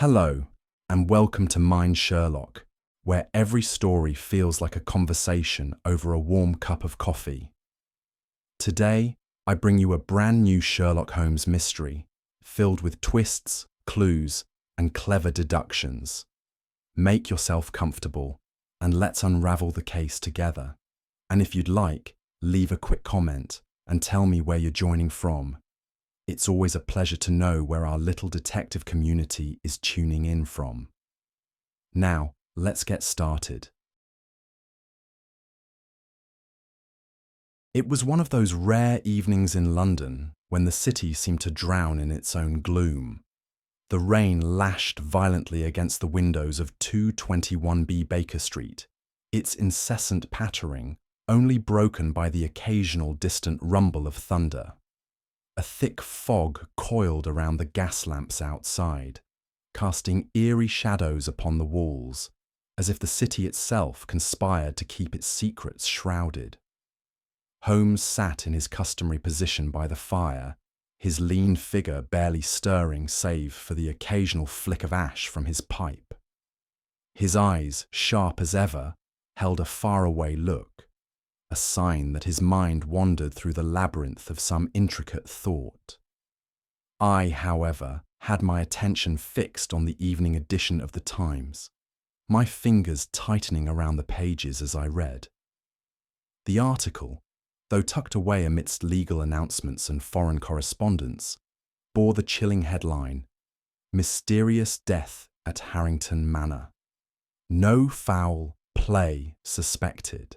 Hello, and welcome to Mind Sherlock, where every story feels like a conversation over a warm cup of coffee. Today, I bring you a brand new Sherlock Holmes mystery, filled with twists, clues, and clever deductions. Make yourself comfortable, and let's unravel the case together. And if you'd like, leave a quick comment and tell me where you're joining from. It's always a pleasure to know where our little detective community is tuning in from. Now, let's get started. It was one of those rare evenings in London when the city seemed to drown in its own gloom. The rain lashed violently against the windows of 221B Baker Street, its incessant pattering only broken by the occasional distant rumble of thunder. A thick fog coiled around the gas lamps outside, casting eerie shadows upon the walls, as if the city itself conspired to keep its secrets shrouded. Holmes sat in his customary position by the fire, his lean figure barely stirring save for the occasional flick of ash from his pipe. His eyes, sharp as ever, held a faraway look, a sign that his mind wandered through the labyrinth of some intricate thought. I, however, had my attention fixed on the evening edition of the Times, my fingers tightening around the pages as I read. The article, though tucked away amidst legal announcements and foreign correspondence, bore the chilling headline, "Mysterious Death at Harrington Manor. No foul play suspected."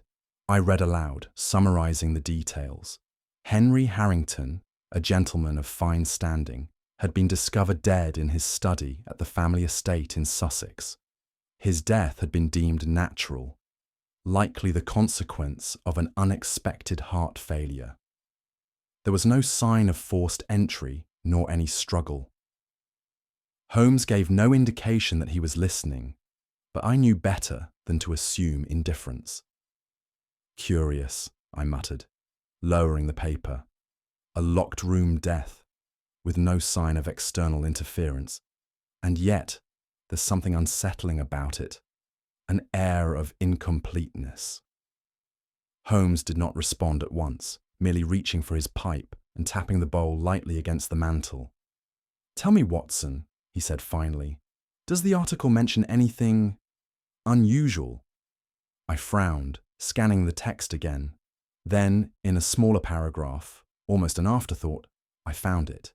I read aloud, summarising the details. Henry Harrington, a gentleman of fine standing, had been discovered dead in his study at the family estate in Sussex. His death had been deemed natural, likely the consequence of an unexpected heart failure. There was no sign of forced entry nor any struggle. Holmes gave no indication that he was listening, but I knew better than to assume indifference. "Curious," I muttered, lowering the paper. "A locked room death, with no sign of external interference. And yet, there's something unsettling about it, an air of incompleteness." Holmes did not respond at once, merely reaching for his pipe and tapping the bowl lightly against the mantel. "Tell me, Watson," he said finally, "does the article mention anything unusual?" I frowned, scanning the text again. Then, in a smaller paragraph, almost an afterthought, I found it.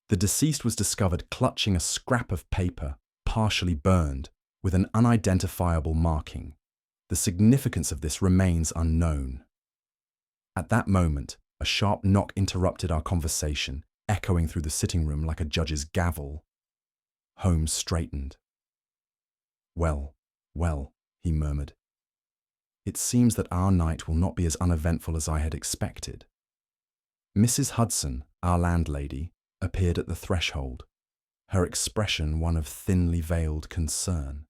The deceased was discovered clutching a scrap of paper, partially burned, with an unidentifiable marking. The significance of this remains unknown. At that moment, a sharp knock interrupted our conversation, echoing through the sitting room like a judge's gavel. Holmes straightened. Well, he murmured. "It seems that our night will not be as uneventful as I had expected." Mrs. Hudson, our landlady, appeared at the threshold, her expression one of thinly veiled concern.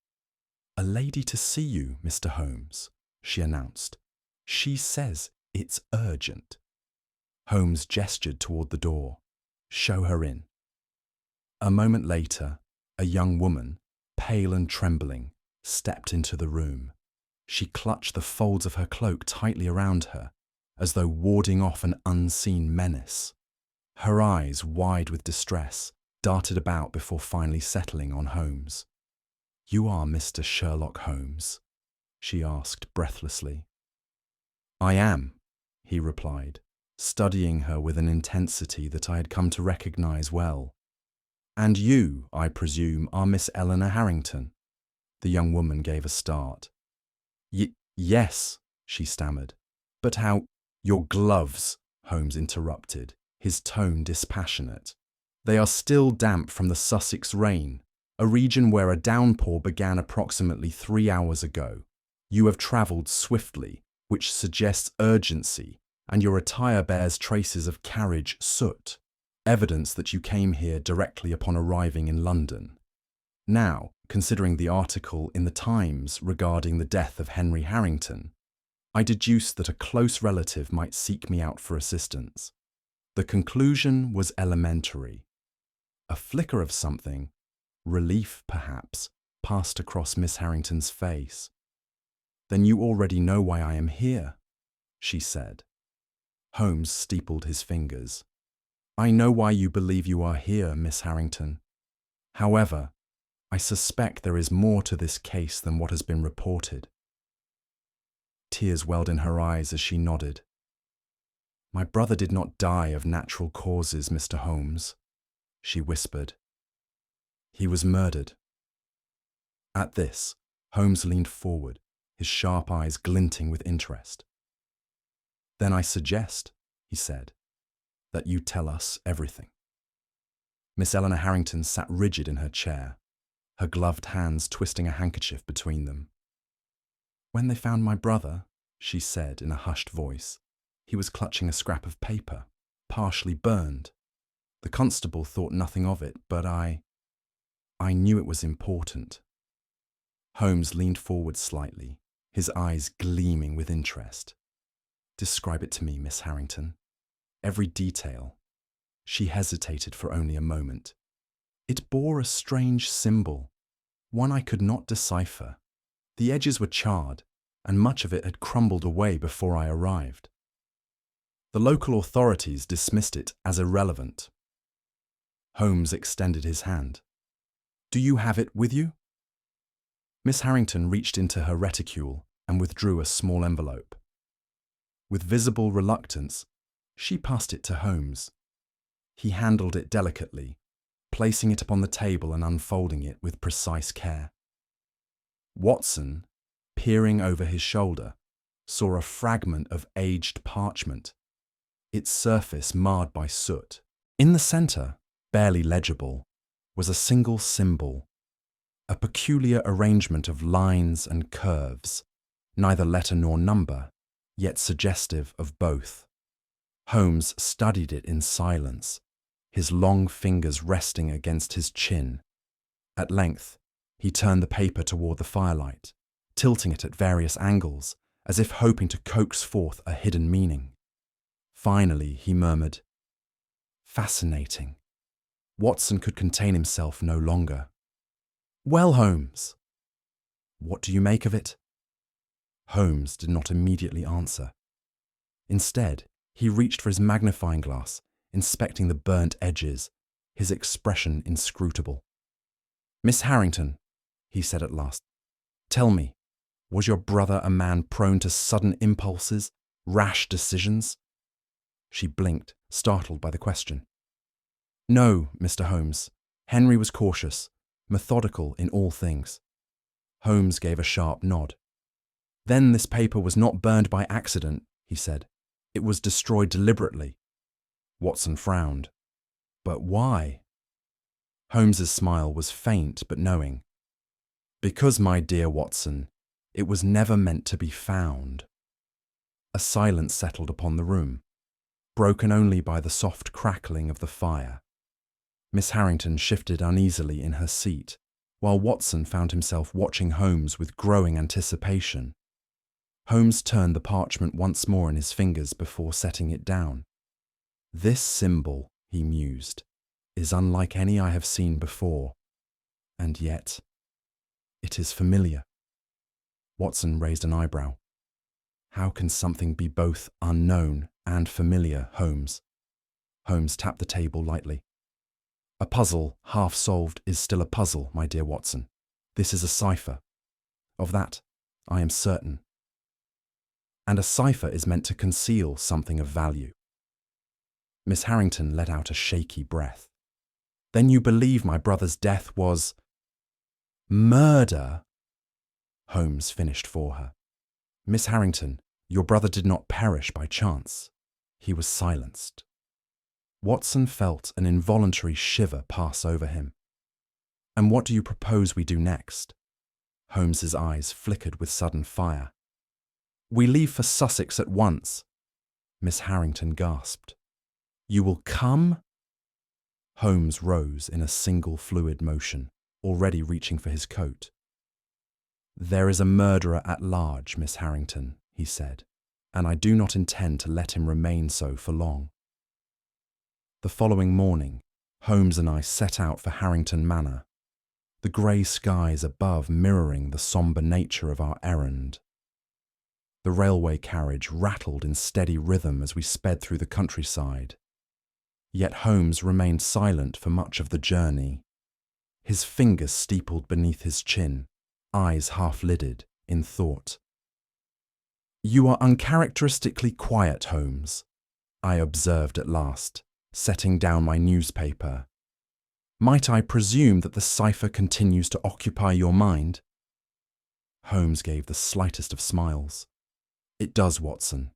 "A lady to see you, Mr. Holmes," she announced. "She says it's urgent." Holmes gestured toward the door. "Show her in." A moment later, a young woman, pale and trembling, stepped into the room. She clutched the folds of her cloak tightly around her, as though warding off an unseen menace. Her eyes, wide with distress, darted about before finally settling on Holmes. "You are Mr. Sherlock Holmes?" she asked breathlessly. "I am," he replied, studying her with an intensity that I had come to recognise well. "And you, I presume, are Miss Eleanor Harrington?" The young woman gave a start. Yes," she stammered. "But how—" "Your gloves," Holmes interrupted, his tone dispassionate. "They are still damp from the Sussex rain, a region where a downpour began approximately 3 hours ago. You have travelled swiftly, which suggests urgency, and your attire bears traces of carriage soot, evidence that you came here directly upon arriving in London. Now, considering the article in the Times regarding the death of Henry Harrington, I deduced that a close relative might seek me out for assistance. The conclusion was elementary. A flicker of something, Relief, perhaps, passed across Miss Harrington's face. "Then you already know why I am here," she said. Holmes steepled his fingers. "I know why you believe you are here, Miss Harrington. However, I suspect there is more to this case than what has been reported." Tears welled in her eyes as she nodded. "My brother did not die of natural causes, Mr. Holmes," she whispered. "He was murdered." At this, Holmes leaned forward, his sharp eyes glinting with interest. "Then I suggest," he said, "that you tell us everything." Miss Eleanor Harrington sat rigid in her chair, her gloved hands twisting a handkerchief between them. "When they found my brother," she said in a hushed voice, "he was clutching a scrap of paper, partially burned. The constable thought nothing of it, but I knew it was important." Holmes leaned forward slightly, his eyes gleaming with interest. "Describe it to me, Miss Harrington. Every detail." She hesitated for only a moment. "It bore a strange symbol, one I could not decipher. The edges were charred, and much of it had crumbled away before I arrived. The local authorities dismissed it as irrelevant." Holmes extended his hand. "Do you have it with you?" Miss Harrington reached into her reticule and withdrew a small envelope. With visible reluctance, she passed it to Holmes. He handled it delicately, placing it upon the table and unfolding it with precise care. Watson, peering over his shoulder, saw a fragment of aged parchment, its surface marred by soot. In the centre, barely legible, was a single symbol, a peculiar arrangement of lines and curves, neither letter nor number, yet suggestive of both. Holmes studied it in silence, his long fingers resting against his chin. At length, he turned the paper toward the firelight, tilting it at various angles, as if hoping to coax forth a hidden meaning. Finally, he murmured, "Fascinating." Watson could contain himself no longer. "Well, Holmes, what do you make of it?" Holmes did not immediately answer. Instead, he reached for his magnifying glass, inspecting the burnt edges, his expression inscrutable. "Miss Harrington," he said at last, "tell me, was your brother a man prone to sudden impulses, rash decisions?" She blinked, startled by the question. "No, Mr. Holmes. Henry was cautious, methodical in all things." Holmes gave a sharp nod. "Then this paper was not burned by accident," he said. "It was destroyed deliberately." Watson frowned. "But why?" Holmes's smile was faint but knowing. "Because, my dear Watson, it was never meant to be found." A silence settled upon the room, broken only by the soft crackling of the fire. Miss Harrington shifted uneasily in her seat, while Watson found himself watching Holmes with growing anticipation. Holmes turned the parchment once more in his fingers before setting it down. "This symbol," he mused, "is unlike any I have seen before. And yet, it is familiar." Watson raised an eyebrow. "How can something be both unknown and familiar, Holmes?" Holmes tapped the table lightly. "A puzzle, half solved, is still a puzzle, my dear Watson. This is a cipher. Of that, I am certain. And a cipher is meant to conceal something of value." Miss Harrington let out a shaky breath. "Then you believe my brother's death was murder?" Holmes finished for her. "Miss Harrington, your brother did not perish by chance." He was silenced. Watson felt an involuntary shiver pass over him. "And what do you propose we do next?" Holmes's eyes flickered with sudden fire. "We leave for Sussex at once." Miss Harrington gasped. "You will come?" Holmes rose in a single fluid motion, already reaching for his coat. "There is a murderer at large, Miss Harrington," he said, "and I do not intend to let him remain so for long." The following morning, Holmes and I set out for Harrington Manor. the grey skies above mirroring the sombre nature of our errand. The railway carriage rattled in steady rhythm as we sped through the countryside. Yet Holmes remained silent for much of the journey. His fingers steepled beneath his chin, eyes half-lidded, in thought. "You are uncharacteristically quiet, Holmes," I observed at last, setting down my newspaper. "Might I presume that the cipher continues to occupy your mind?" Holmes gave the slightest of smiles. "It does, Watson.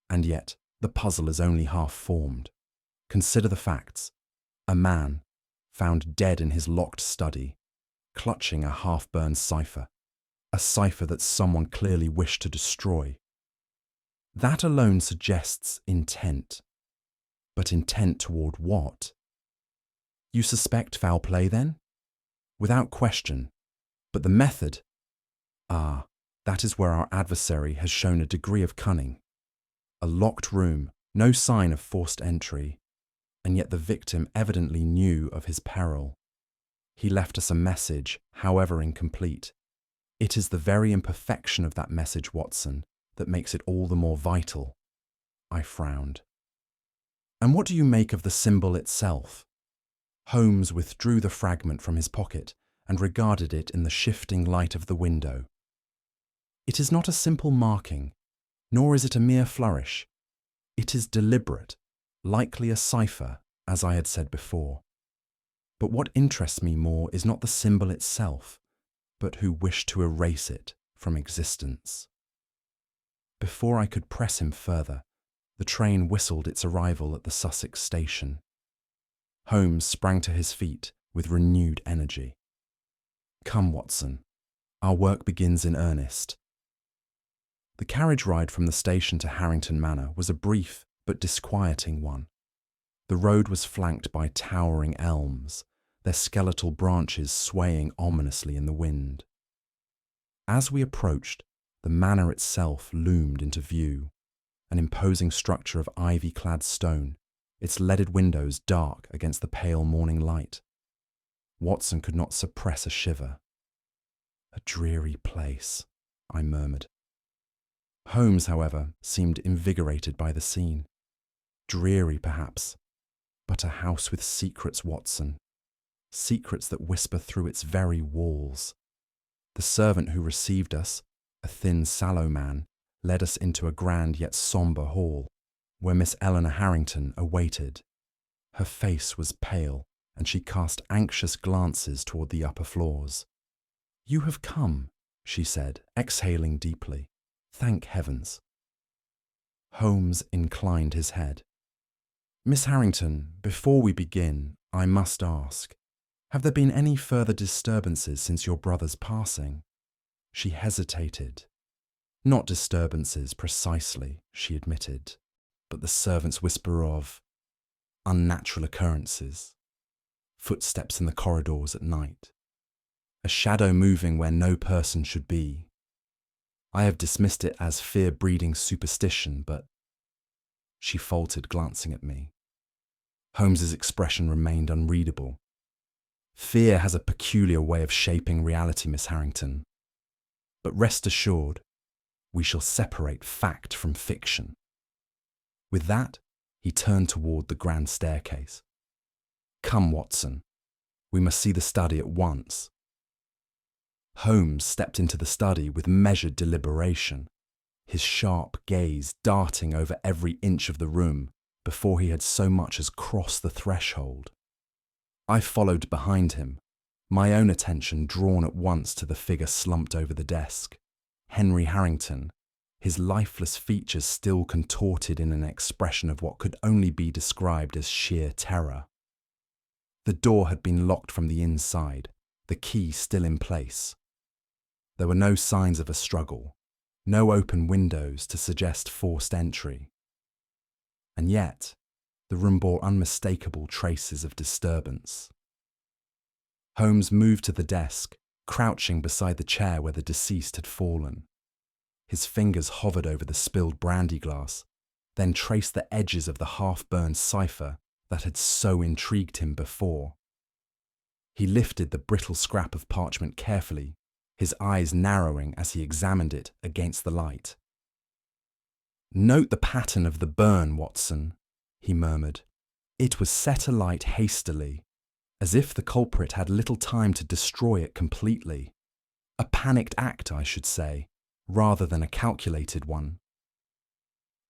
And yet, the puzzle is only half formed. Consider the facts. A man, found dead in his locked study, clutching a half-burned cipher, a cipher that someone clearly wished to destroy. That alone suggests intent. But intent toward what? You suspect foul play, then? Without question. But the method? Ah, that is where our adversary has shown a degree of cunning. A locked room, no sign of forced entry, and yet the victim evidently knew of his peril. He left us a message, however incomplete. It is the very imperfection of that message, Watson, that makes it all the more vital." I frowned. "And what do you make of the symbol itself?" Holmes withdrew the fragment from his pocket and regarded it in the shifting light of the window. "It is not a simple marking, nor is it a mere flourish. It is deliberate, likely a cipher, as I had said before. But what interests me more is not the symbol itself, but who wished to erase it from existence." Before I could press him further, the train whistled its arrival at the Sussex station. Holmes sprang to his feet with renewed energy. "Come, Watson, our work begins in earnest." The carriage ride from the station to Harrington Manor was a brief but disquieting one. The road was flanked by towering elms, their skeletal branches swaying ominously in the wind. As we approached, the manor itself loomed into view, an imposing structure of ivy-clad stone, its leaded windows dark against the pale morning light. Watson could not suppress a shiver. "A dreary place," I murmured. Holmes, however, seemed invigorated by the scene. "Dreary, perhaps, but a house with secrets, Watson. Secrets that whisper through its very walls. The servant who received us, a thin, sallow man, led us into a grand yet sombre hall, where Miss Eleanor Harrington awaited. Her face was pale, and she cast anxious glances toward the upper floors. "You have come," she said, exhaling deeply. "Thank heavens." Holmes inclined his head. "Miss Harrington, before we begin, I must ask, have there been any further disturbances since your brother's passing?" She hesitated. "Not disturbances precisely," she admitted, "but the servant's whisper of unnatural occurrences. Footsteps in the corridors at night. A shadow moving where no person should be. I have dismissed it as fear-breeding superstition, but—" She faltered, glancing at me. Holmes's expression remained unreadable. "Fear has a peculiar way of shaping reality, Miss Harrington. But rest assured, we shall separate fact from fiction." With that, he turned toward the grand staircase. "Come, Watson, we must see the study at once." Holmes stepped into the study with measured deliberation, his sharp gaze darting over every inch of the room before he had so much as crossed the threshold. I followed behind him, my own attention drawn at once to the figure slumped over the desk. Henry Harrington, his lifeless features still contorted in an expression of what could only be described as sheer terror. The door had been locked from the inside, the key still in place. There were no signs of a struggle, no open windows to suggest forced entry. And yet, the room bore unmistakable traces of disturbance. Holmes moved to the desk, crouching beside the chair where the deceased had fallen. His fingers hovered over the spilled brandy glass, then traced the edges of the half-burned cipher that had so intrigued him before. He lifted the brittle scrap of parchment carefully, his eyes narrowing as he examined it against the light. "Note the pattern of the burn, Watson," he murmured. "It was set alight hastily, as if the culprit had little time to destroy it completely. A panicked act, I should say, rather than a calculated one."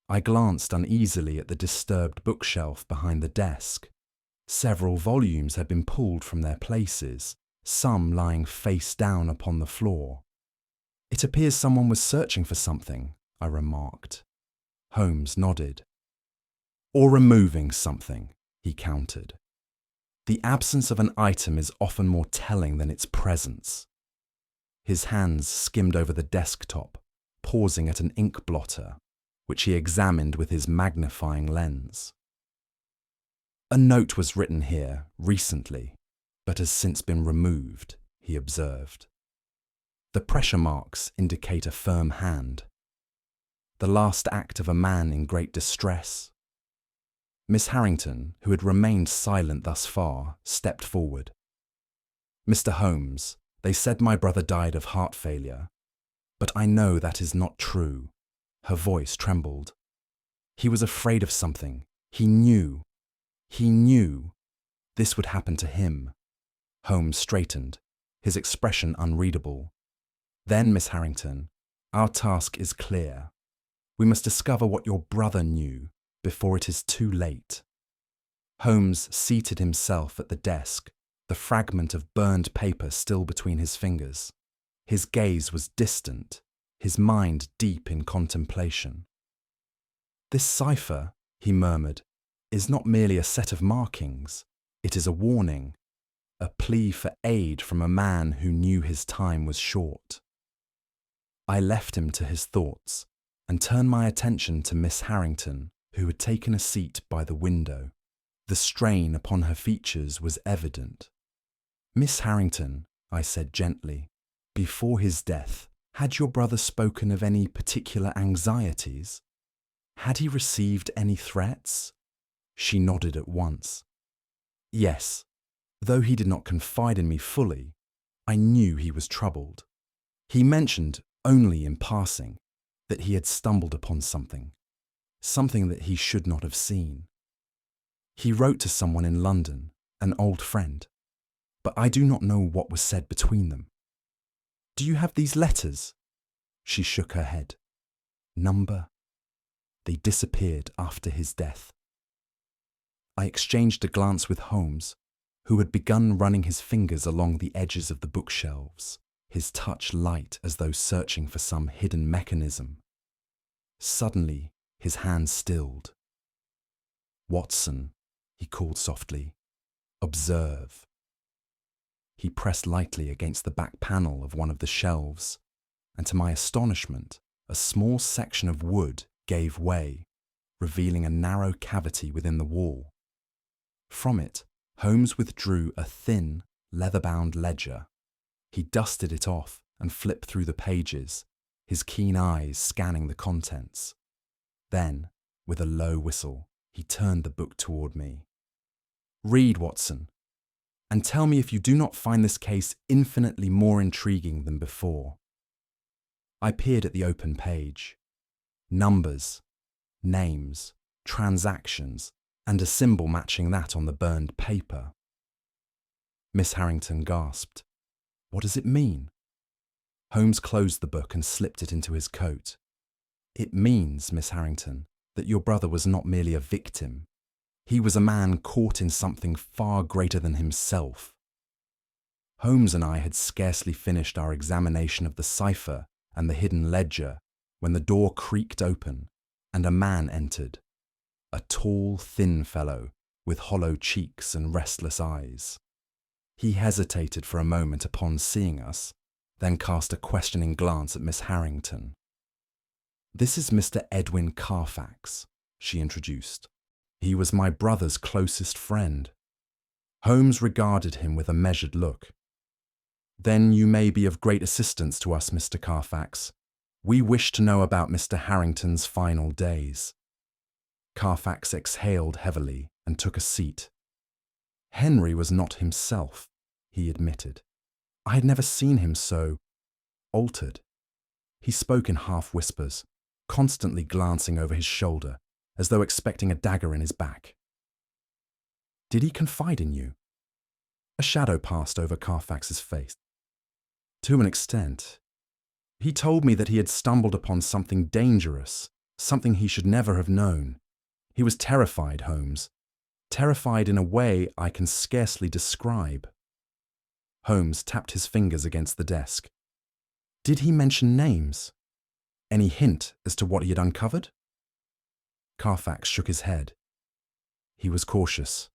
I glanced uneasily at the disturbed bookshelf behind the desk. Several volumes had been pulled from their places, some lying face down upon the floor. "It appears someone was searching for something," I remarked. Holmes nodded. "Or removing something," he countered. "The absence of an item is often more telling than its presence." His hands skimmed over the desktop, pausing at an ink blotter, which he examined with his magnifying lens. "A note was written here recently, but has since been removed," he observed. "The pressure marks indicate a firm hand. The last act of a man in great distress." Miss Harrington, who had remained silent thus far, stepped forward. "Mr. Holmes, they said my brother died of heart failure, but I know that is not true." Her voice trembled. "He was afraid of something. He knew this would happen to him." Holmes straightened, his expression unreadable. "Then, Miss Harrington, our task is clear. We must discover what your brother knew before it is too late." Holmes seated himself at the desk, the fragment of burned paper still between his fingers. His gaze was distant, his mind deep in contemplation. "This cipher," he murmured, "is not merely a set of markings. It is a warning, a plea for aid from a man who knew his time was short." I left him to his thoughts and turned my attention to Miss Harrington, who had taken a seat by the window. The strain upon her features was evident. "Miss Harrington," I said gently, "before his death, had your brother spoken of any particular anxieties? Had he received any threats?" She nodded at once. "Yes, though he did not confide in me fully, I knew he was troubled. He mentioned, only in passing, that he had stumbled upon something that he should not have seen. He wrote to someone in London, an old friend, but I do not know what was said between them. Do you have these letters?" She shook her head. "Number. They disappeared after his death." I exchanged a glance with Holmes, who had begun running his fingers along the edges of the bookshelves, his touch light as though searching for some hidden mechanism. Suddenly, his hand stilled. "Watson," he called softly, "observe." He pressed lightly against the back panel of one of the shelves, and to my astonishment, a small section of wood gave way, revealing a narrow cavity within the wall. From it, Holmes withdrew a thin, leather-bound ledger. He dusted it off and flipped through the pages, his keen eyes scanning the contents. Then, with a low whistle, he turned the book toward me. "Read, Watson, and tell me if you do not find this case infinitely more intriguing than before." I peered at the open page. Numbers, names, transactions, and a symbol matching that on the burned paper. Miss Harrington gasped. "What does it mean?" Holmes closed the book and slipped it into his coat. "It means, Miss Harrington, that your brother was not merely a victim. He was a man caught in something far greater than himself." Holmes and I had scarcely finished our examination of the cipher and the hidden ledger when the door creaked open and a man entered. A tall, thin fellow with hollow cheeks and restless eyes. He hesitated for a moment upon seeing us, then cast a questioning glance at Miss Harrington. "This is Mr. Edwin Carfax," she introduced. "He was my brother's closest friend." Holmes regarded him with a measured look. "Then you may be of great assistance to us, Mr. Carfax. We wish to know about Mr. Harrington's final days." Carfax exhaled heavily and took a seat. Henry was not himself. he admitted. I had never seen him so altered. He spoke in half whispers, constantly glancing over his shoulder, as though expecting a dagger in his back. Did he confide in you? A shadow passed over Carfax's face. To an extent. He told me that he had stumbled upon something dangerous, something he should never have known. He was terrified, Holmes. Terrified in a way I can scarcely describe. Holmes tapped his fingers against the desk. Did he mention names? Any hint as to what he had uncovered? Carfax shook his head. He was cautious.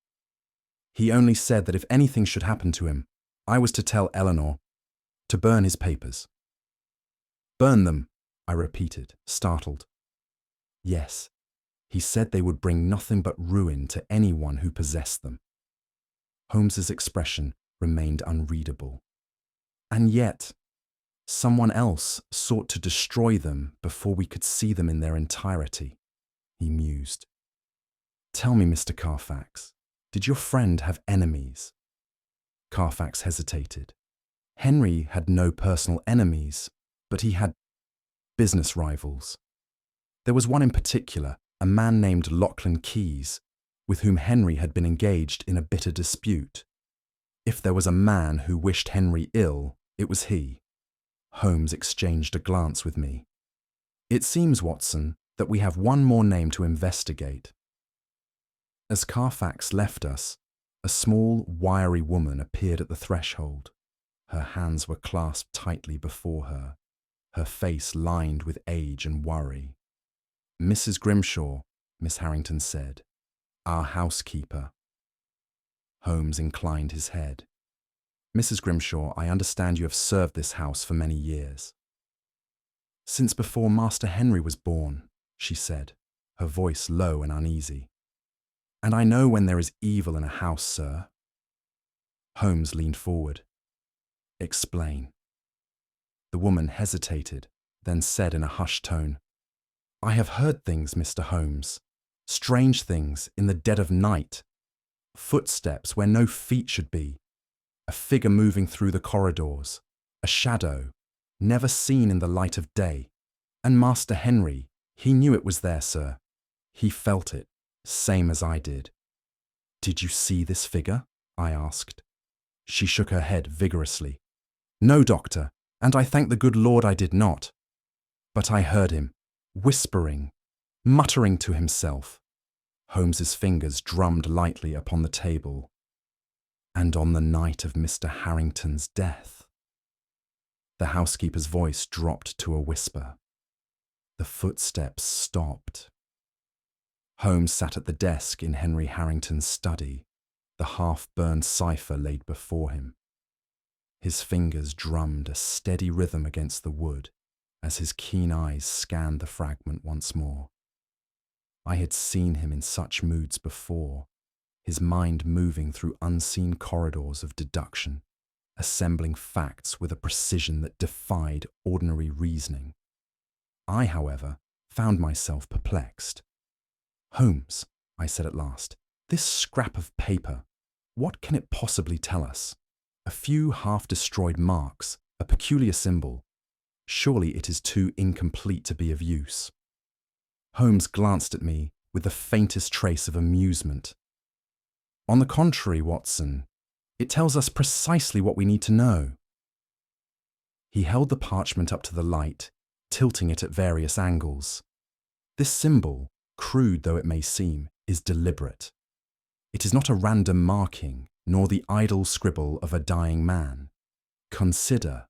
He only said that if anything should happen to him, I was to tell Eleanor to burn his papers. Burn them, I repeated, startled. Yes, he said they would bring nothing but ruin to anyone who possessed them. Holmes's expression remained unreadable. And yet, someone else sought to destroy them before we could see them in their entirety, he mused. Tell me, Mr. Carfax, did your friend have enemies? Carfax hesitated. Henry had no personal enemies, but he had business rivals. There was one in particular, a man named Lachlan Keyes, with whom Henry had been engaged in a bitter dispute. If there was a man who wished Henry ill, it was he. Holmes exchanged a glance with me. It seems, Watson, that we have one more name to investigate. As Carfax left us, a small, wiry woman appeared at the threshold. Her hands were clasped tightly before her, her face lined with age and worry. Mrs. Grimshaw, Miss Harrington said, our housekeeper. Holmes inclined his head. Mrs. Grimshaw, I understand you have served this house for many years. Since before Master Henry was born, she said, her voice low and uneasy. And I know when there is evil in a house, sir. Holmes leaned forward. Explain. The woman hesitated, then said in a hushed tone, I have heard things, Mr. Holmes, strange things in the dead of night, footsteps where no feet should be, a figure moving through the corridors, a shadow, never seen in the light of day. And Master Henry, he knew it was there, sir. He felt it, same as I did. Did you see this figure? I asked. She shook her head vigorously. No, doctor, and I thank the good Lord I did not. But I heard him, whispering, muttering to himself. Holmes's fingers drummed lightly upon the table. And on the night of Mr. Harrington's death. The housekeeper's voice dropped to a whisper. The footsteps stopped. Holmes sat at the desk in Henry Harrington's study, the half-burned cipher laid before him. His fingers drummed a steady rhythm against the wood as his keen eyes scanned the fragment once more. I had seen him in such moods before, his mind moving through unseen corridors of deduction, assembling facts with a precision that defied ordinary reasoning. I, however, found myself perplexed. Holmes, I said at last, this scrap of paper, what can it possibly tell us? A few half-destroyed marks, a peculiar symbol. Surely it is too incomplete to be of use. Holmes glanced at me with the faintest trace of amusement. On the contrary, Watson, it tells us precisely what we need to know. He held the parchment up to the light, tilting it at various angles. This symbol, crude though it may seem, is deliberate. It is not a random marking, nor the idle scribble of a dying man. Consider,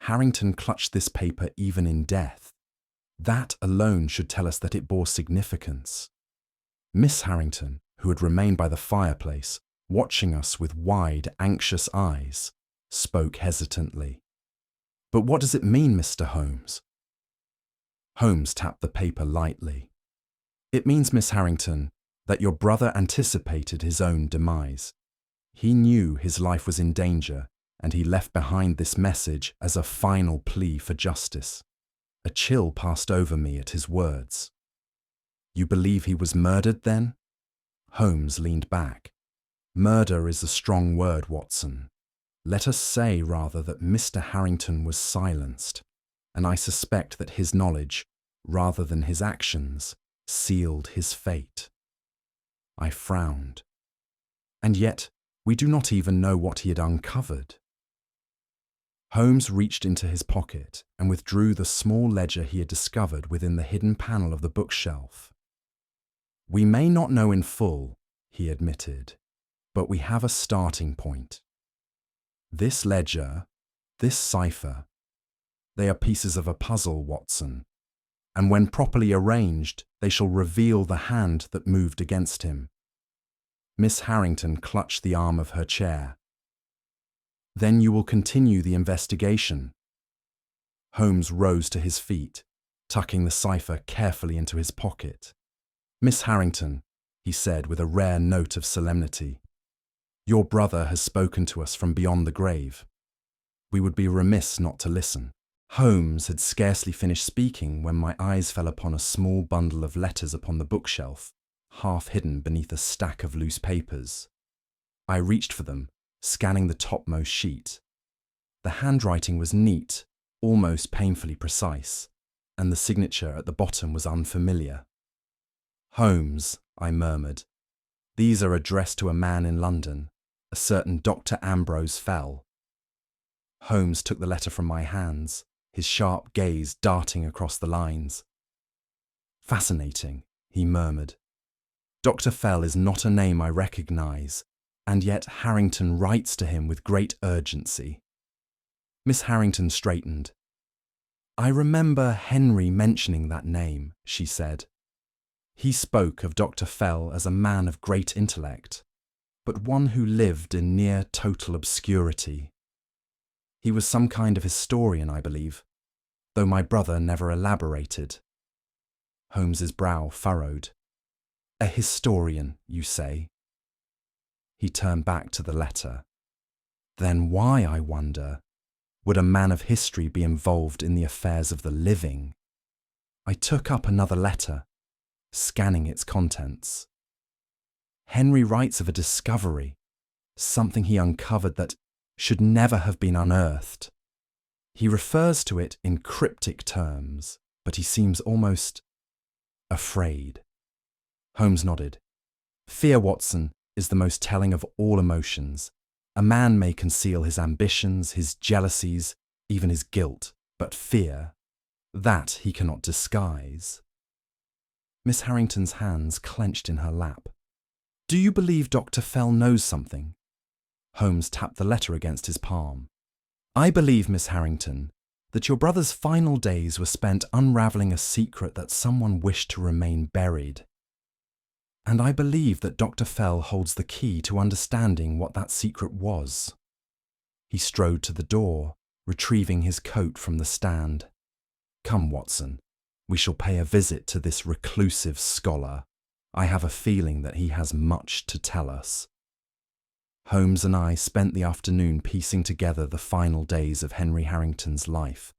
Harrington clutched this paper even in death. That alone should tell us that it bore significance. Miss Harrington, who had remained by the fireplace, watching us with wide, anxious eyes, spoke hesitantly. But what does it mean, Mr. Holmes? Holmes tapped the paper lightly. It means, Miss Harrington, that your brother anticipated his own demise. He knew his life was in danger, and he left behind this message as a final plea for justice. A chill passed over me at his words. You believe he was murdered, then? Holmes leaned back. Murder is a strong word, Watson. Let us say, rather, that Mr. Harrington was silenced, and I suspect that his knowledge, rather than his actions, sealed his fate. I frowned. And yet, we do not even know what he had uncovered. Holmes reached into his pocket and withdrew the small ledger he had discovered within the hidden panel of the bookshelf. We may not know in full, he admitted, but we have a starting point. This ledger, this cipher, they are pieces of a puzzle, Watson, and when properly arranged, they shall reveal the hand that moved against him. Miss Harrington clutched the arm of her chair. Then you will continue the investigation. Holmes rose to his feet, tucking the cipher carefully into his pocket. Miss Harrington, he said with a rare note of solemnity, your brother has spoken to us from beyond the grave. We would be remiss not to listen. Holmes had scarcely finished speaking when my eyes fell upon a small bundle of letters upon the bookshelf, half hidden beneath a stack of loose papers. I reached for them, scanning the topmost sheet. The handwriting was neat, almost painfully precise, and the signature at the bottom was unfamiliar. Holmes, I murmured. These are addressed to a man in London, a certain Dr. Ambrose Fell. Holmes took the letter from my hands, his sharp gaze darting across the lines. Fascinating, he murmured. Dr. Fell is not a name I recognise, and yet Harrington writes to him with great urgency. Miss Harrington straightened. I remember Henry mentioning that name, she said. He spoke of Dr. Fell as a man of great intellect, but one who lived in near total obscurity. He was some kind of historian, I believe, though my brother never elaborated. Holmes's brow furrowed. A historian, you say? He turned back to the letter. Then why, I wonder, would a man of history be involved in the affairs of the living? I took up another letter, scanning its contents. Henry writes of a discovery, something he uncovered that should never have been unearthed. He refers to it in cryptic terms, but he seems almost afraid. Holmes nodded. Fear, Watson, is the most telling of all emotions. A man may conceal his ambitions, his jealousies, even his guilt, but fear, that he cannot disguise. Miss Harrington's hands clenched in her lap. Do you believe Dr. Fell knows something? Holmes tapped the letter against his palm. I believe, Miss Harrington, that your brother's final days were spent unravelling a secret that someone wished to remain buried. And I believe that Dr. Fell holds the key to understanding what that secret was. He strode to the door, retrieving his coat from the stand. Come, Watson, we shall pay a visit to this reclusive scholar. I have a feeling that he has much to tell us. Holmes and I spent the afternoon piecing together the final days of Henry Harrington's life,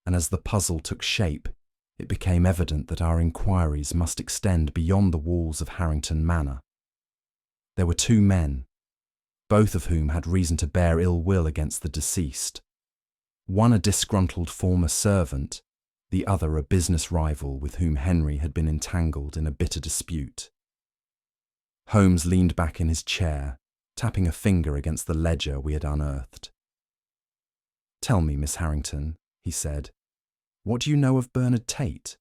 and as the puzzle took shape, it became evident that our inquiries must extend beyond the walls of Harrington Manor. There were two men, both of whom had reason to bear ill will against the deceased. One a disgruntled former servant, the other a business rival with whom Henry had been entangled in a bitter dispute. Holmes leaned back in his chair, tapping a finger against the ledger we had unearthed. Tell me, Miss Harrington, he said, what do you know of Bernard Tate?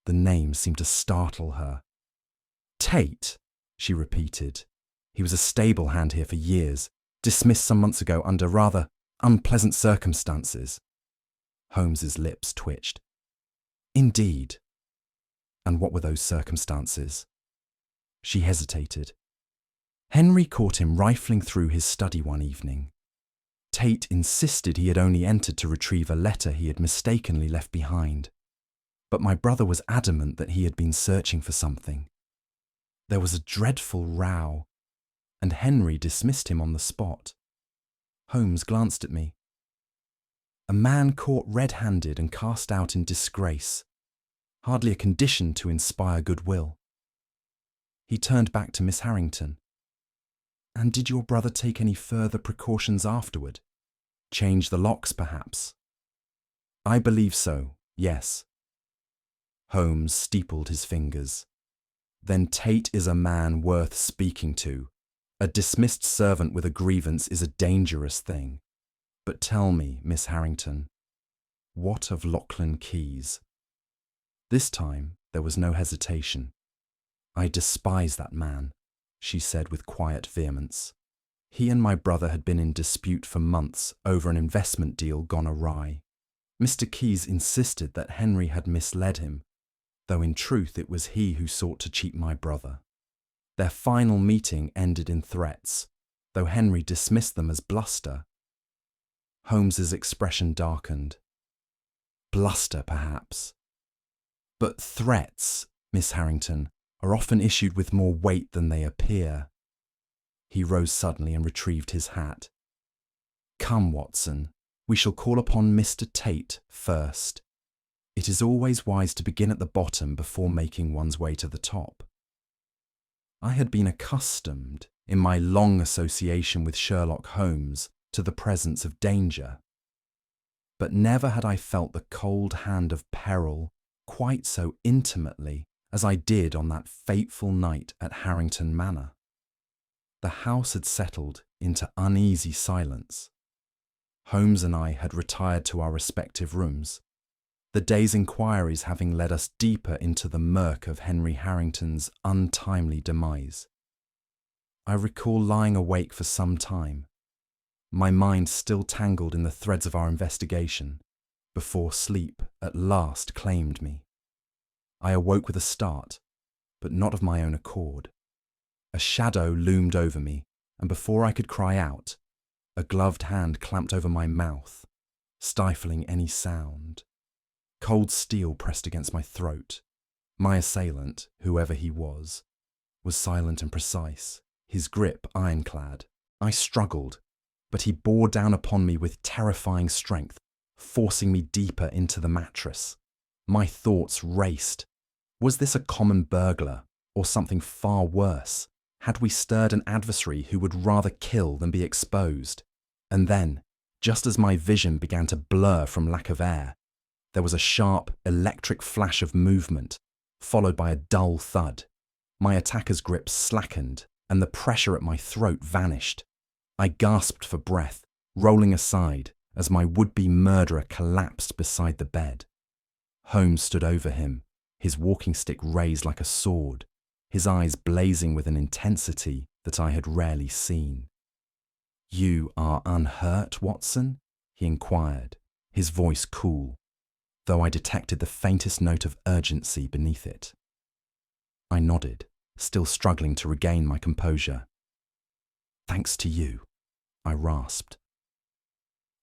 The name seemed to startle her. Tate, she repeated. He was a stable hand here for years, dismissed some months ago under rather unpleasant circumstances. Holmes's lips twitched. Indeed. And what were those circumstances? She hesitated. Henry caught him rifling through his study one evening. Tate insisted he had only entered to retrieve a letter he had mistakenly left behind, but my brother was adamant that he had been searching for something. There was a dreadful row, and Henry dismissed him on the spot. Holmes glanced at me. A man caught red-handed and cast out in disgrace, hardly a condition to inspire goodwill. He turned back to Miss Harrington. And did your brother take any further precautions afterward? Change the locks, perhaps? I believe so, yes. Holmes steepled his fingers. Then Tate is a man worth speaking to. A dismissed servant with a grievance is a dangerous thing. But tell me, Miss Harrington, what of Lachlan Keyes? This time there was no hesitation. I despise that man, she said with quiet vehemence. He and my brother had been in dispute for months over an investment deal gone awry. Mr. Keyes insisted that Henry had misled him, though in truth it was he who sought to cheat my brother. Their final meeting ended in threats, though Henry dismissed them as bluster. Holmes's expression darkened. Bluster, perhaps. But threats, Miss Harrington, are often issued with more weight than they appear. He rose suddenly and retrieved his hat. Come, Watson, we shall call upon Mr. Tate first. It is always wise to begin at the bottom before making one's way to the top. I had been accustomed, in my long association with Sherlock Holmes, to the presence of danger. But never had I felt the cold hand of peril quite so intimately as I did on that fateful night at Harrington Manor. The house had settled into uneasy silence. Holmes and I had retired to our respective rooms, the day's inquiries having led us deeper into the murk of Henry Harrington's untimely demise. I recall lying awake for some time, my mind still tangled in the threads of our investigation, before sleep at last claimed me. I awoke with a start, but not of my own accord. A shadow loomed over me, and before I could cry out, a gloved hand clamped over my mouth, stifling any sound. Cold steel pressed against my throat. My assailant, whoever he was silent and precise, his grip ironclad. I struggled, but he bore down upon me with terrifying strength, forcing me deeper into the mattress. My thoughts raced. Was this a common burglar, or something far worse? Had we stirred an adversary who would rather kill than be exposed? And then, just as my vision began to blur from lack of air, there was a sharp, electric flash of movement, followed by a dull thud. My attacker's grip slackened, and the pressure at my throat vanished. I gasped for breath, rolling aside as my would-be murderer collapsed beside the bed. Holmes stood over him, his walking stick raised like a sword, his eyes blazing with an intensity that I had rarely seen. "You are unhurt, Watson?" he inquired, his voice cool, though I detected the faintest note of urgency beneath it. I nodded, still struggling to regain my composure. "Thanks to you," I rasped.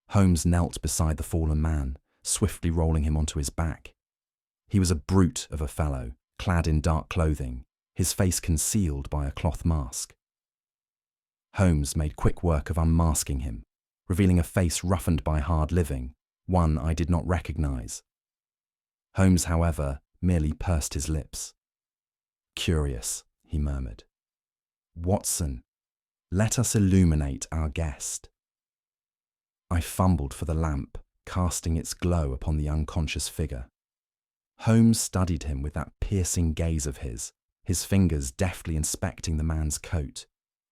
Holmes knelt beside the fallen man, swiftly rolling him onto his back. He was a brute of a fellow, clad in dark clothing, his face concealed by a cloth mask. Holmes made quick work of unmasking him, revealing a face roughened by hard living, one I did not recognize. Holmes, however, merely pursed his lips. "Curious," he murmured. "Watson, let us illuminate our guest." I fumbled for the lamp, casting its glow upon the unconscious figure. Holmes studied him with that piercing gaze of his fingers deftly inspecting the man's coat,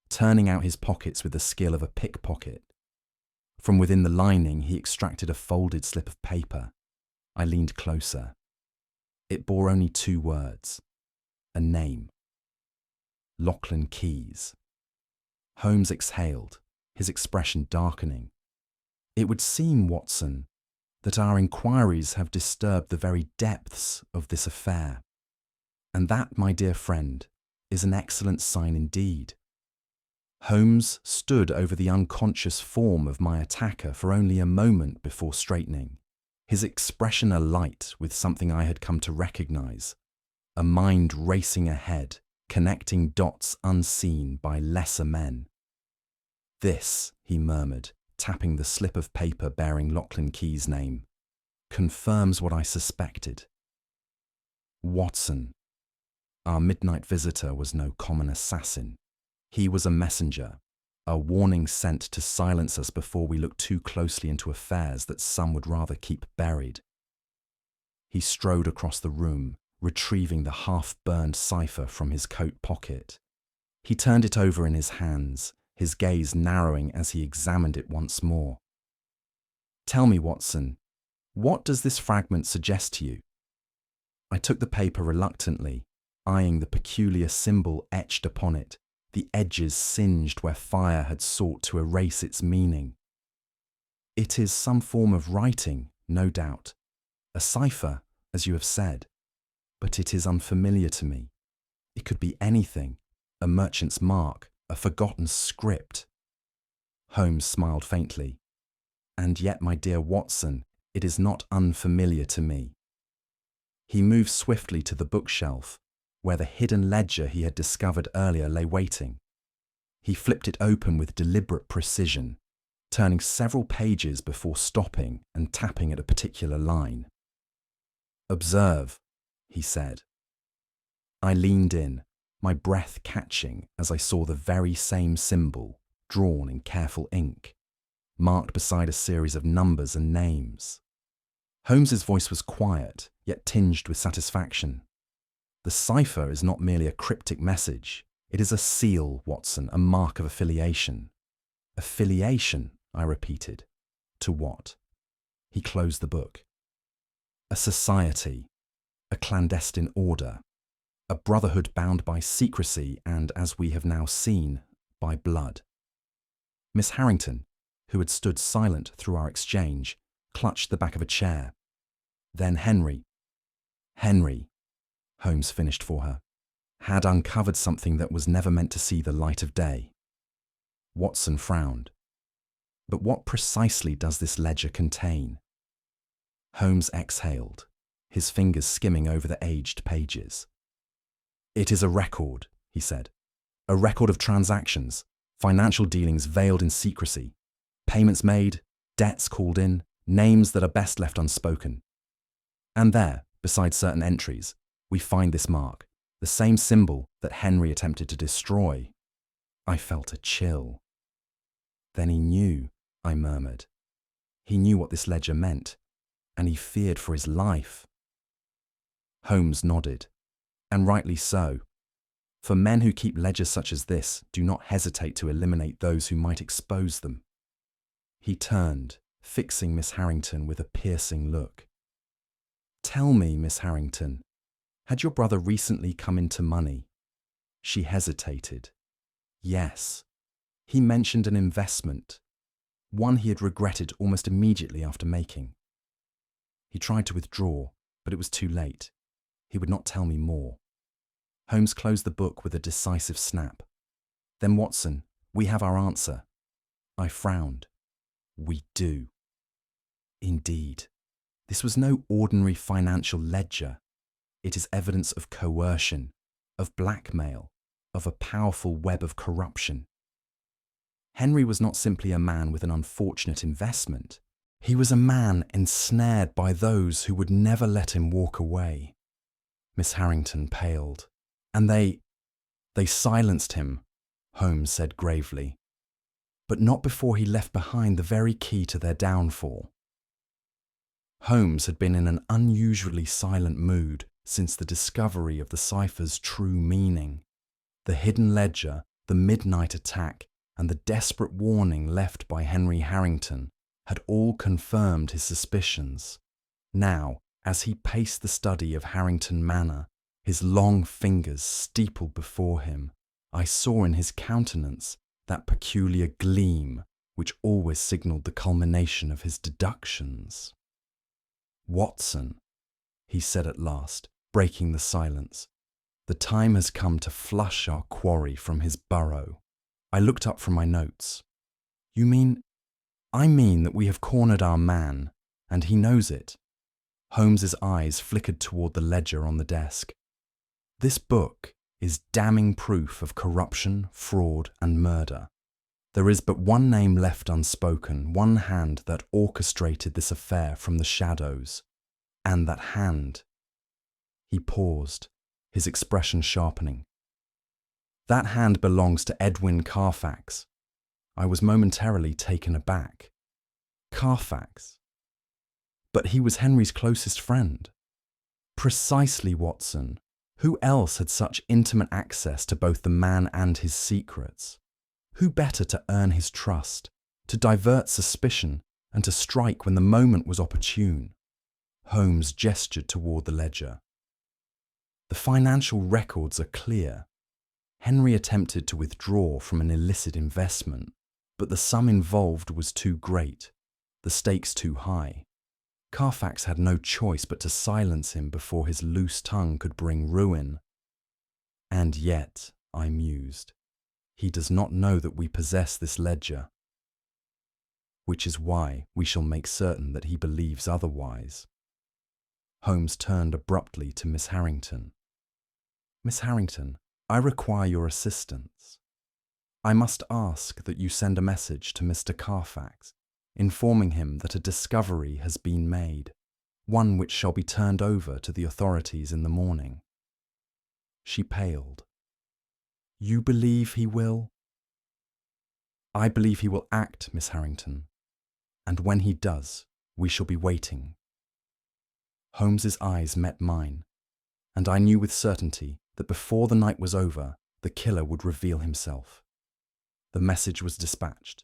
turning out his pockets with the skill of a pickpocket. From within the lining he extracted a folded slip of paper. I leaned closer. It bore only 2 words. A name. Lachlan Keyes. Holmes exhaled, his expression darkening. "It would seem, Watson, that our inquiries have disturbed the very depths of this affair. And that, my dear friend, is an excellent sign indeed." Holmes stood over the unconscious form of my attacker for only a moment before straightening, his expression alight with something I had come to recognize, a mind racing ahead, connecting dots unseen by lesser men. "This," he murmured, tapping the slip of paper bearing Lachlan Keyes' name, "confirms what I suspected. Watson, our midnight visitor was no common assassin. He was a messenger, a warning sent to silence us before we look too closely into affairs that some would rather keep buried. He strode across the room, retrieving the half-burned cipher from his coat pocket. He turned it over in his hands, his gaze narrowing as he examined it once more. "Tell me, Watson, what does this fragment suggest to you?" I took the paper reluctantly, eyeing the peculiar symbol etched upon it, the edges singed where fire had sought to erase its meaning. "It is some form of writing, no doubt. A cipher, as you have said. But it is unfamiliar to me. It could be anything, a merchant's mark, a forgotten script." Holmes smiled faintly. "And yet, my dear Watson, it is not unfamiliar to me." He moved swiftly to the bookshelf, where the hidden ledger he had discovered earlier lay waiting. He flipped it open with deliberate precision, turning several pages before stopping and tapping at a particular line. "Observe," he said. I leaned in, my breath catching as I saw the very same symbol, drawn in careful ink, marked beside a series of numbers and names. Holmes's voice was quiet, yet tinged with satisfaction. "The cipher is not merely a cryptic message. It is a seal, Watson, a mark of affiliation." "Affiliation," I repeated. "To what?" He closed the book. "A society, a clandestine order, a brotherhood bound by secrecy and, as we have now seen, by blood." Miss Harrington, who had stood silent through our exchange, clutched the back of a chair. Then Henry, Holmes finished for her, had uncovered something that was never meant to see the light of day. Watson frowned. "But what precisely does this ledger contain?" Holmes exhaled, his fingers skimming over the aged pages. "It is a record," he said. "A record of transactions, financial dealings veiled in secrecy, payments made, debts called in, names that are best left unspoken. And there, beside certain entries, we find this mark, the same symbol that Henry attempted to destroy." I felt a chill. "Then he knew," I murmured. "He knew what this ledger meant, and he feared for his life." Holmes nodded, and rightly so. For men who keep ledgers such as this do not hesitate to eliminate those who might expose them. He turned, fixing Miss Harrington with a piercing look. "Tell me, Miss Harrington, had your brother recently come into money?" She hesitated. "Yes. He mentioned an investment, one he had regretted almost immediately after making. He tried to withdraw, but it was too late. He would not tell me more." Holmes closed the book with a decisive snap. "Then, Watson, we have our answer." I frowned. "We do." Indeed. This was no ordinary financial ledger. It is evidence of coercion, of blackmail, of a powerful web of corruption. Henry was not simply a man with an unfortunate investment. He was a man ensnared by those who would never let him walk away. Miss Harrington paled. "And they silenced him," Holmes said gravely. "But not before he left behind the very key to their downfall." Holmes had been in an unusually silent mood since the discovery of the cipher's true meaning. The hidden ledger, the midnight attack, and the desperate warning left by Henry Harrington had all confirmed his suspicions. Now, as he paced the study of Harrington Manor, his long fingers steepled before him, I saw in his countenance that peculiar gleam which always signalled the culmination of his deductions. "Watson," he said at last, breaking the silence, "the time has come to flush our quarry from his burrow." I looked up from my notes. "You mean—" "I mean that we have cornered our man, and he knows it." Holmes's eyes flickered toward the ledger on the desk. "This book is damning proof of corruption, fraud, and murder. There is but one name left unspoken, one hand that orchestrated this affair from the shadows. And that hand—" He paused, his expression sharpening. "That hand belongs to Edwin Carfax. I was momentarily taken aback. Carfax. But he was Henry's closest friend. Precisely, Watson. Who else had such intimate access to both the man and his secrets? Who better to earn his trust, to divert suspicion, and to strike when the moment was opportune? Holmes gestured toward the ledger. The financial records are clear. Henry attempted to withdraw from an illicit investment, but the sum involved was too great, the stakes too high. Carfax had no choice but to silence him before his loose tongue could bring ruin. And yet, I mused, he does not know that we possess this ledger, which is why we shall make certain that he believes otherwise. Holmes turned abruptly to Miss Harrington. Miss Harrington, I require your assistance. I must ask that you send a message to Mr. Carfax, informing him that a discovery has been made, one which shall be turned over to the authorities in the morning. She paled. You believe he will? I believe he will act, Miss Harrington, and when he does, we shall be waiting. Holmes's eyes met mine, and I knew with certainty that before the night was over, the killer would reveal himself. The message was dispatched,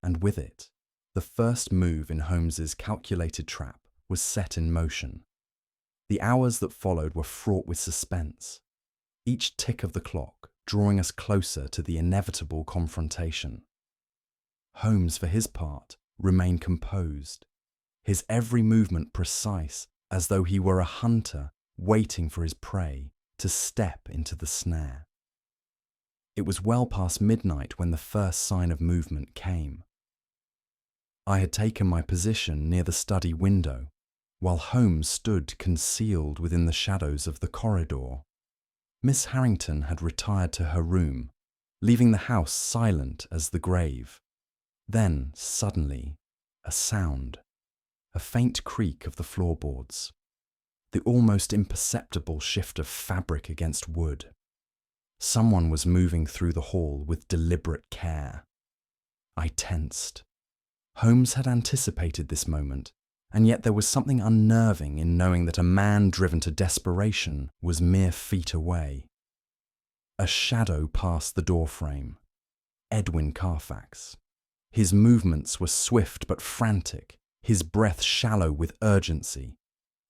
and with it, the first move in Holmes's calculated trap was set in motion. The hours that followed were fraught with suspense, each tick of the clock drawing us closer to the inevitable confrontation. Holmes, for his part, remained composed, his every movement precise, as though he were a hunter waiting for his prey to step into the snare. It was well past midnight when the first sign of movement came. I had taken my position near the study window, while Holmes stood concealed within the shadows of the corridor. Miss Harrington had retired to her room, leaving the house silent as the grave. Then, suddenly, a sound, a faint creak of the floorboards, the almost imperceptible shift of fabric against wood. Someone was moving through the hall with deliberate care. I tensed. Holmes had anticipated this moment, and yet there was something unnerving in knowing that a man driven to desperation was mere feet away. A shadow passed the doorframe. Edwin Carfax. His movements were swift but frantic, his breath shallow with urgency.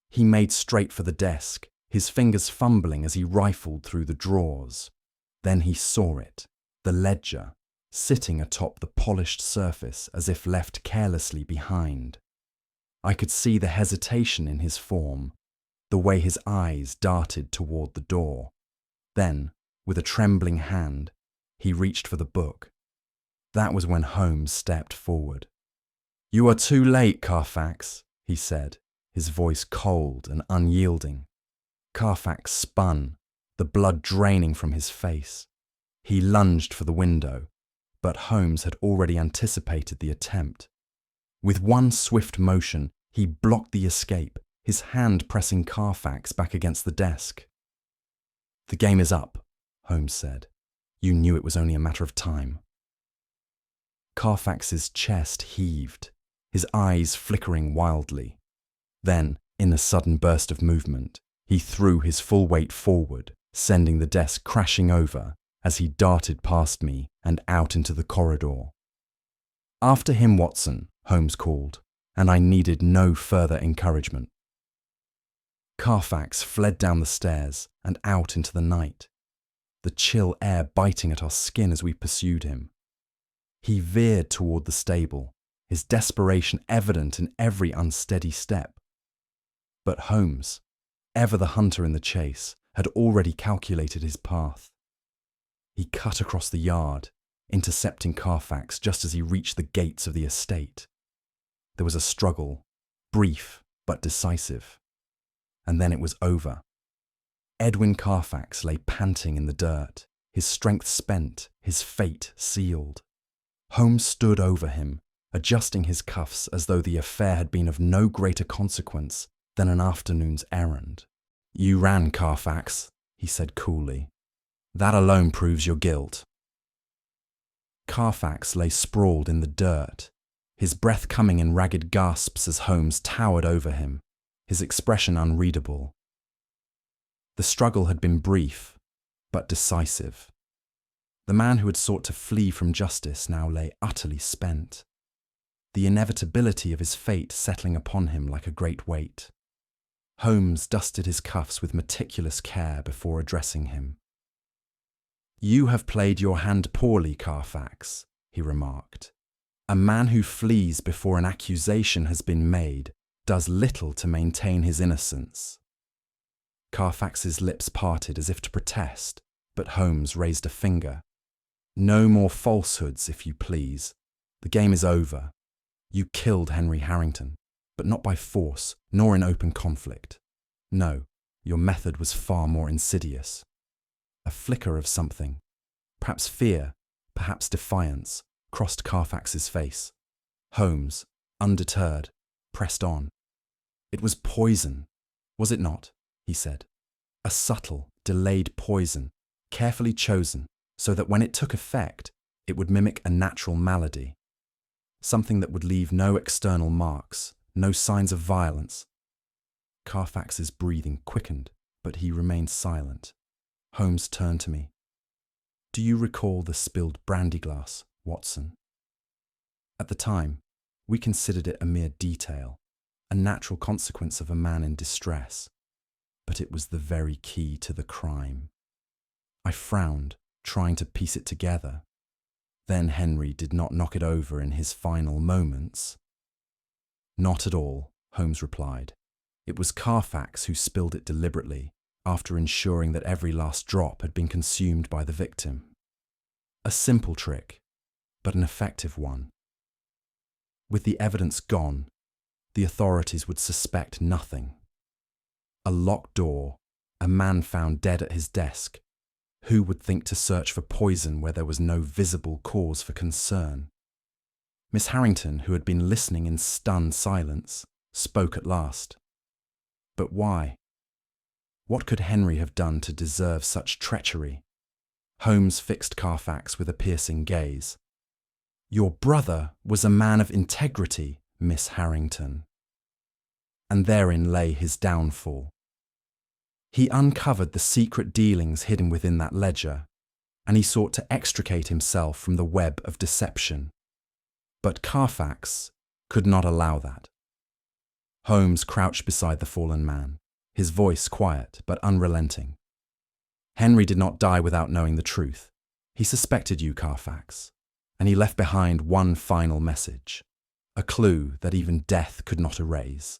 He made straight for the desk, his fingers fumbling as he rifled through the drawers. Then he saw it, the ledger, sitting atop the polished surface as if left carelessly behind. I could see the hesitation in his form, the way his eyes darted toward the door. Then, with a trembling hand, he reached for the book. That was when Holmes stepped forward. "You are too late, Carfax," he said, his voice cold and unyielding. Carfax spun, the blood draining from his face. He lunged for the window, but Holmes had already anticipated the attempt. With one swift motion, he blocked the escape, his hand pressing Carfax back against the desk. "The game is up," Holmes said. "You knew it was only a matter of time." Carfax's chest heaved, his eyes flickering wildly. Then, in a sudden burst of movement, he threw his full weight forward, sending the desk crashing over as he darted past me and out into the corridor. "After him, Watson," Holmes called, and I needed no further encouragement. Carfax fled down the stairs and out into the night, the chill air biting at our skin as we pursued him. He veered toward the stable, his desperation evident in every unsteady step. But Holmes, ever the hunter in the chase, had already calculated his path. He cut across the yard, intercepting Carfax just as he reached the gates of the estate. There was a struggle, brief but decisive. And then it was over. Edwin Carfax lay panting in the dirt, his strength spent, his fate sealed. Holmes stood over him, adjusting his cuffs as though the affair had been of no greater consequence than an afternoon's errand. "You ran, Carfax," he said coolly. "That alone proves your guilt." Carfax lay sprawled in the dirt, his breath coming in ragged gasps as Holmes towered over him, his expression unreadable. The struggle had been brief, but decisive. The man who had sought to flee from justice now lay utterly spent, the inevitability of his fate settling upon him like a great weight. Holmes dusted his cuffs with meticulous care before addressing him. "You have played your hand poorly, Carfax," he remarked. "A man who flees before an accusation has been made does little to maintain his innocence." Carfax's lips parted as if to protest, but Holmes raised a finger. "No more falsehoods, if you please. The game is over. You killed Henry Harrington, but not by force, nor in open conflict. No, your method was far more insidious." A flicker of something, perhaps fear, perhaps defiance, crossed Carfax's face. Holmes, undeterred, pressed on. "It was poison, was it not?" he said. "A subtle, delayed poison, carefully chosen so that when it took effect, it would mimic a natural malady. Something that would leave no external marks, no signs of violence." Carfax's breathing quickened, but he remained silent. Holmes turned to me. "Do you recall the spilled brandy glass, Watson?" At the time, we considered it a mere detail, a natural consequence of a man in distress, but it was the very key to the crime. I frowned, trying to piece it together. Then Henry did not knock it over in his final moments. "Not at all," Holmes replied. "It was Carfax who spilled it deliberately, after ensuring that every last drop had been consumed by the victim. A simple trick, but an effective one. With the evidence gone, the authorities would suspect nothing. A locked door, a man found dead at his desk. Who would think to search for poison where there was no visible cause for concern?" Miss Harrington, who had been listening in stunned silence, spoke at last. "But why? What could Henry have done to deserve such treachery?" Holmes fixed Carfax with a piercing gaze. "Your brother was a man of integrity, Miss Harrington. And therein lay his downfall. He uncovered the secret dealings hidden within that ledger, and he sought to extricate himself from the web of deception. But Carfax could not allow that." Holmes crouched beside the fallen man, his voice quiet but unrelenting. "Henry did not die without knowing the truth. He suspected you, Carfax, and he left behind one final message, a clue that even death could not erase."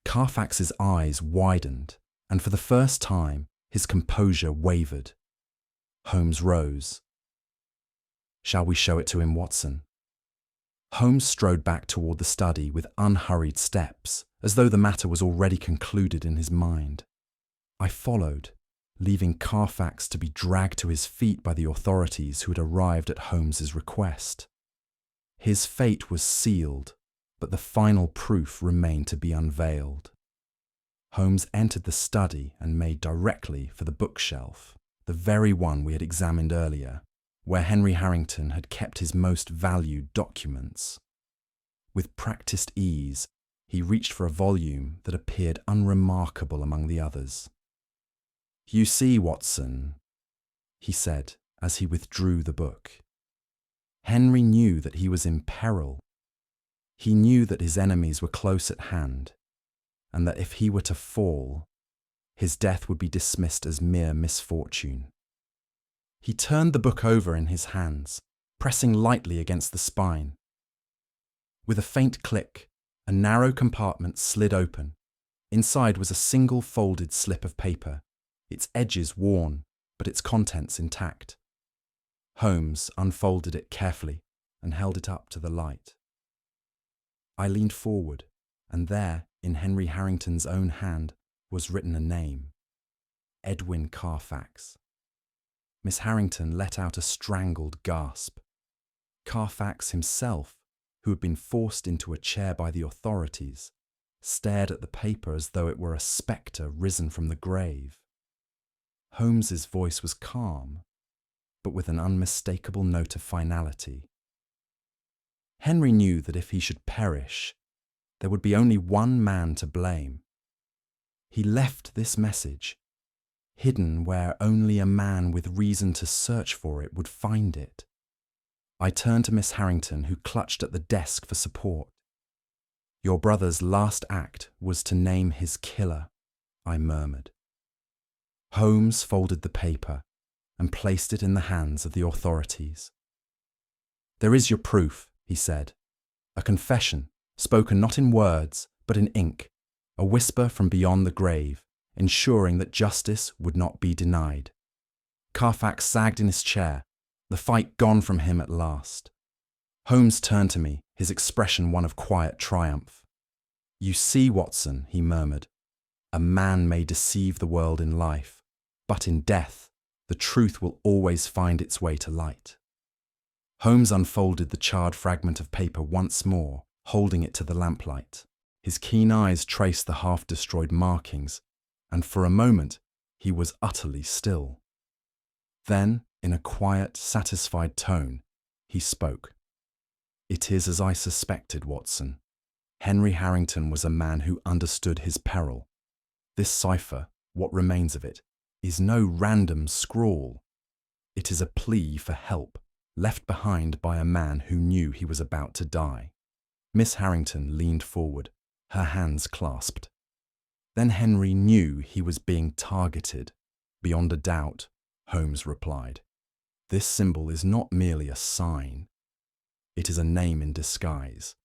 Carfax's eyes widened, and for the first time his composure wavered. Holmes rose. "Shall we show it to him, Watson?" Holmes strode back toward the study with unhurried steps, as though the matter was already concluded in his mind. I followed, leaving Carfax to be dragged to his feet by the authorities who had arrived at Holmes's request. His fate was sealed, but the final proof remained to be unveiled. Holmes entered the study and made directly for the bookshelf, the very one we had examined earlier, where Henry Harrington had kept his most valued documents. With practiced ease, he reached for a volume that appeared unremarkable among the others. "You see, Watson," he said as he withdrew the book. Henry knew that he was in peril. He knew that his enemies were close at hand, and that if he were to fall, his death would be dismissed as mere misfortune. He turned the book over in his hands, pressing lightly against the spine. With a faint click, a narrow compartment slid open. Inside was a single folded slip of paper, its edges worn, but its contents intact. Holmes unfolded it carefully and held it up to the light. I leaned forward, and there, in Henry Harrington's own hand, was written a name: Edwin Carfax. Miss Harrington let out a strangled gasp. Carfax himself, who had been forced into a chair by the authorities, stared at the paper as though it were a spectre risen from the grave. Holmes's voice was calm, but with an unmistakable note of finality. Henry knew that if he should perish, there would be only one man to blame. He left this message, hidden where only a man with reason to search for it would find it. I turned to Miss Harrington, who clutched at the desk for support. "Your brother's last act was to name his killer," I murmured. Holmes folded the paper and placed it in the hands of the authorities. "There is your proof," he said. "A confession, spoken not in words, but in ink, a whisper from beyond the grave, ensuring that justice would not be denied." Carfax sagged in his chair, the fight gone from him at last. Holmes turned to me, his expression one of quiet triumph. "You see, Watson," he murmured, "a man may deceive the world in life, but in death, the truth will always find its way to light." Holmes unfolded the charred fragment of paper once more, holding it to the lamplight. His keen eyes traced the half-destroyed markings, and for a moment he was utterly still. Then, in a quiet, satisfied tone, he spoke. "It is as I suspected, Watson. Henry Harrington was a man who understood his peril. This cipher, what remains of it, is no random scrawl. It is a plea for help, left behind by a man who knew he was about to die." Miss Harrington leaned forward, her hands clasped. "Then Henry knew he was being targeted." "Beyond a doubt," Holmes replied. "This symbol is not merely a sign. It is a name in disguise,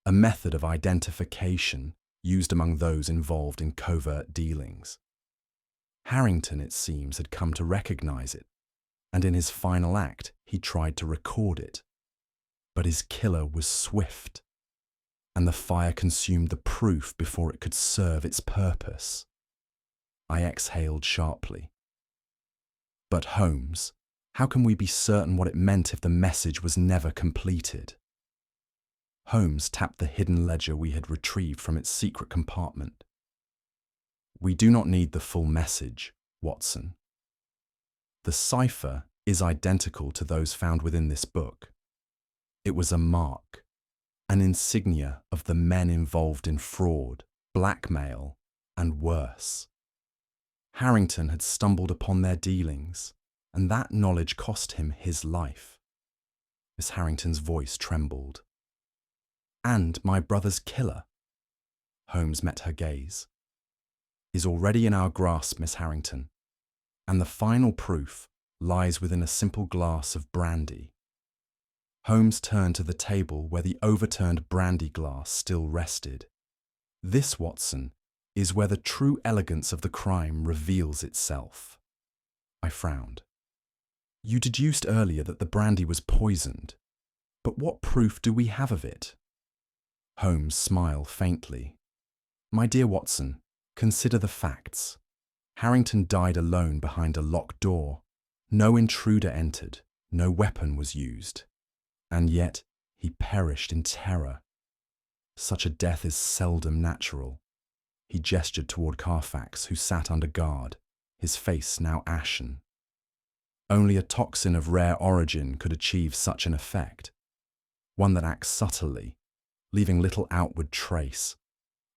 a method of identification used among those involved in covert dealings. Harrington, it seems, had come to recognize it, and in his final act he tried to record it. But his killer was swift, and the fire consumed the proof before it could serve its purpose." I exhaled sharply. "But Holmes, how can we be certain what it meant if the message was never completed?" Holmes tapped the hidden ledger we had retrieved from its secret compartment. "We do not need the full message, Watson. The cipher is identical to those found within this book. It was a mark, an insignia of the men involved in fraud, blackmail, and worse. Harrington had stumbled upon their dealings, and that knowledge cost him his life." Miss Harrington's voice trembled. "And my brother's killer," Holmes met her gaze, "is already in our grasp, Miss Harrington, and the final proof lies within a simple glass of brandy." Holmes turned to the table where the overturned brandy glass still rested. "This, Watson, is where the true elegance of the crime reveals itself." I frowned. "You deduced earlier that the brandy was poisoned, but what proof do we have of it?" Holmes smiled faintly. "My dear Watson, consider the facts. Harrington died alone behind a locked door. No intruder entered, no weapon was used. And yet he perished in terror. Such a death is seldom natural." He gestured toward Carfax, who sat under guard, his face now ashen. "Only a toxin of rare origin could achieve such an effect, one that acts subtly, leaving little outward trace.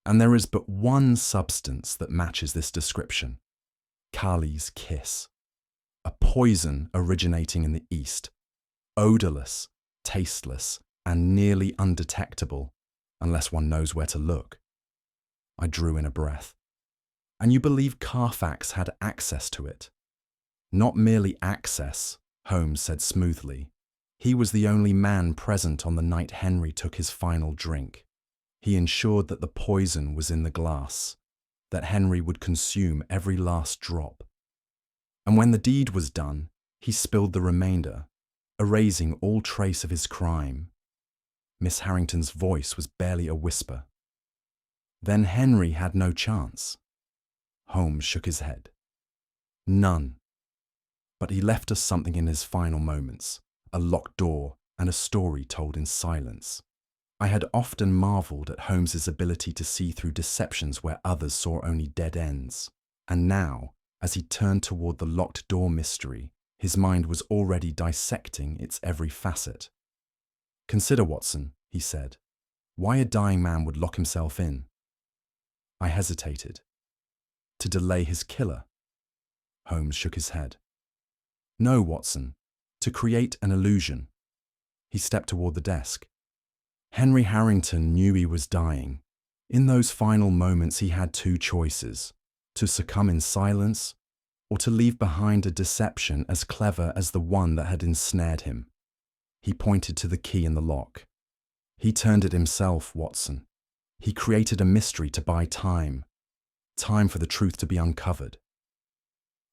And there is but one substance that matches this description: Kali's kiss. A poison originating in the East, odorless, tasteless, and nearly undetectable, unless one knows where to look." I drew in a breath. "And you believe Carfax had access to it?" "Not merely access," Holmes said smoothly. "He was the only man present on the night Henry took his final drink. He ensured that the poison was in the glass, that Henry would consume every last drop. And when the deed was done, he spilled the remainder, erasing all trace of his crime." Miss Harrington's voice was barely a whisper. "Then Henry had no chance?" Holmes shook his head. "None. But he left us something in his final moments, a locked door and a story told in silence." I had often marvelled at Holmes's ability to see through deceptions where others saw only dead ends. And now, as he turned toward the locked door mystery, His mind was already dissecting its every facet. "Consider, Watson," he said, "why a dying man would lock himself in." I hesitated. To delay his killer? Holmes shook his head. "No, Watson, to create an illusion." He stepped toward the desk. Henry Harrington knew he was dying. In those final moments he had two choices: to succumb in silence or to leave behind a deception as clever as the one that had ensnared him. He pointed to the key in the lock. "He turned it himself, Watson. He created a mystery to buy time. Time for the truth to be uncovered."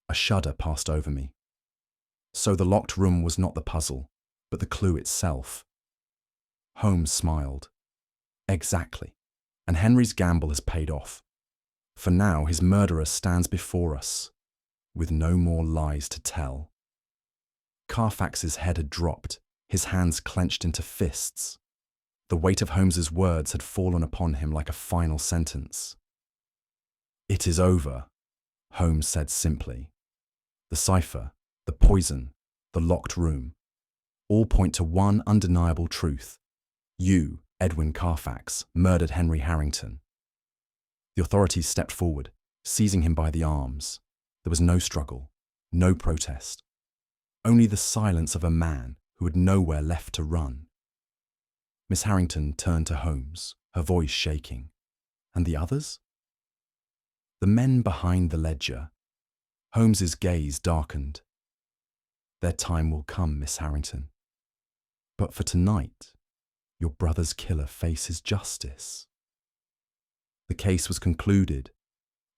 A shudder passed over me. So the locked room was not the puzzle, but the clue itself. Holmes smiled. "Exactly. And Henry's gamble has paid off. For now his murderer stands before us, with no more lies to tell." Carfax's head had dropped, his hands clenched into fists. The weight of Holmes's words had fallen upon him like a final sentence. "It is over," Holmes said simply. "The cipher, the poison, the locked room, all point to one undeniable truth. You, Edwin Carfax, murdered Henry Harrington." The authorities stepped forward, seizing him by the arms. There was no struggle, no protest, only the silence of a man who had nowhere left to run. Miss Harrington turned to Holmes, her voice shaking. "And the others?" "The men behind the ledger." Holmes's gaze darkened. "Their time will come, Miss Harrington. But for tonight, your brother's killer faces justice." The case was concluded,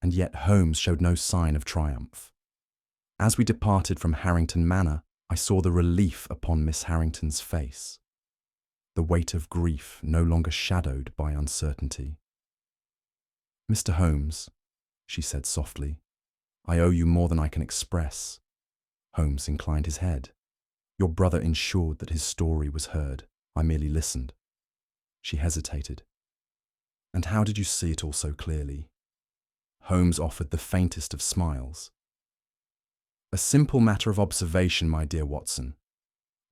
and yet Holmes showed no sign of triumph. As we departed from Harrington Manor, I saw the relief upon Miss Harrington's face, the weight of grief no longer shadowed by uncertainty. "Mr. Holmes," she said softly, "I owe you more than I can express." Holmes inclined his head. "Your brother ensured that his story was heard. I merely listened." She hesitated. "And how did you see it all so clearly?" Holmes offered the faintest of smiles. "A simple matter of observation, my dear Watson.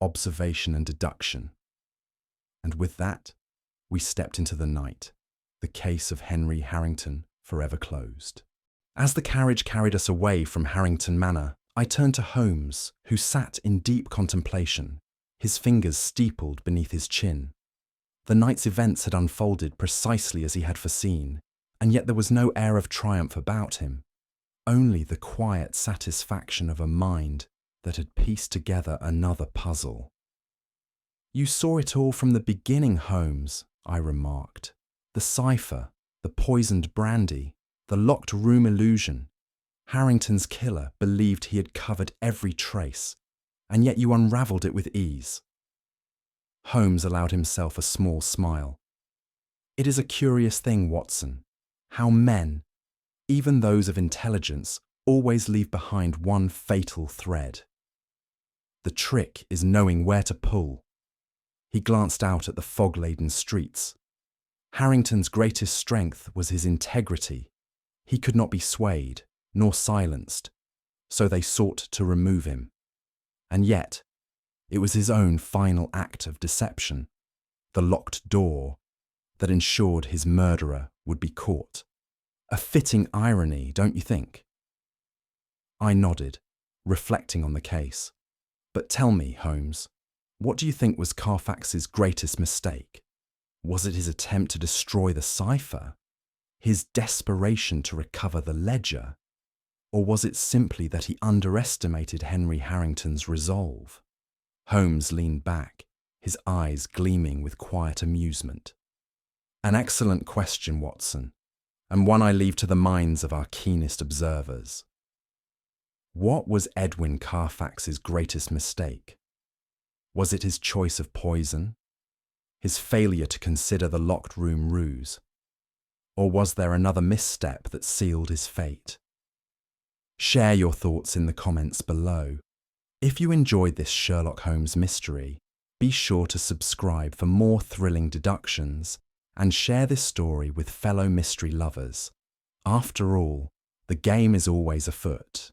Observation and deduction." And with that, we stepped into the night, the case of Henry Harrington forever closed. As the carriage carried us away from Harrington Manor, I turned to Holmes, who sat in deep contemplation, his fingers steepled beneath his chin. The night's events had unfolded precisely as he had foreseen, and yet there was no air of triumph about him, only the quiet satisfaction of a mind that had pieced together another puzzle. "You saw it all from the beginning, Holmes," I remarked. "The cipher, the poisoned brandy, the locked room illusion. Harrington's killer believed he had covered every trace, and yet you unravelled it with ease." Holmes allowed himself a small smile. "It is a curious thing, Watson, how men, even those of intelligence, always leave behind one fatal thread. The trick is knowing where to pull." He glanced out at the fog-laden streets. Harrington's greatest strength was his integrity. He could not be swayed, nor silenced, so they sought to remove him. And yet, it was his own final act of deception, the locked door, that ensured his murderer would be caught. A fitting irony, don't you think? I nodded, reflecting on the case. "But tell me, Holmes, what do you think was Carfax's greatest mistake? Was it his attempt to destroy the cipher? His desperation to recover the ledger? Or was it simply that he underestimated Henry Harrington's resolve?" Holmes leaned back, his eyes gleaming with quiet amusement. "An excellent question, Watson, and one I leave to the minds of our keenest observers. What was Edwin Carfax's greatest mistake? Was it his choice of poison? His failure to consider the locked room ruse? Or was there another misstep that sealed his fate? Share your thoughts in the comments below. If you enjoyed this Sherlock Holmes mystery, be sure to subscribe for more thrilling deductions and share this story with fellow mystery lovers. After all, the game is always afoot.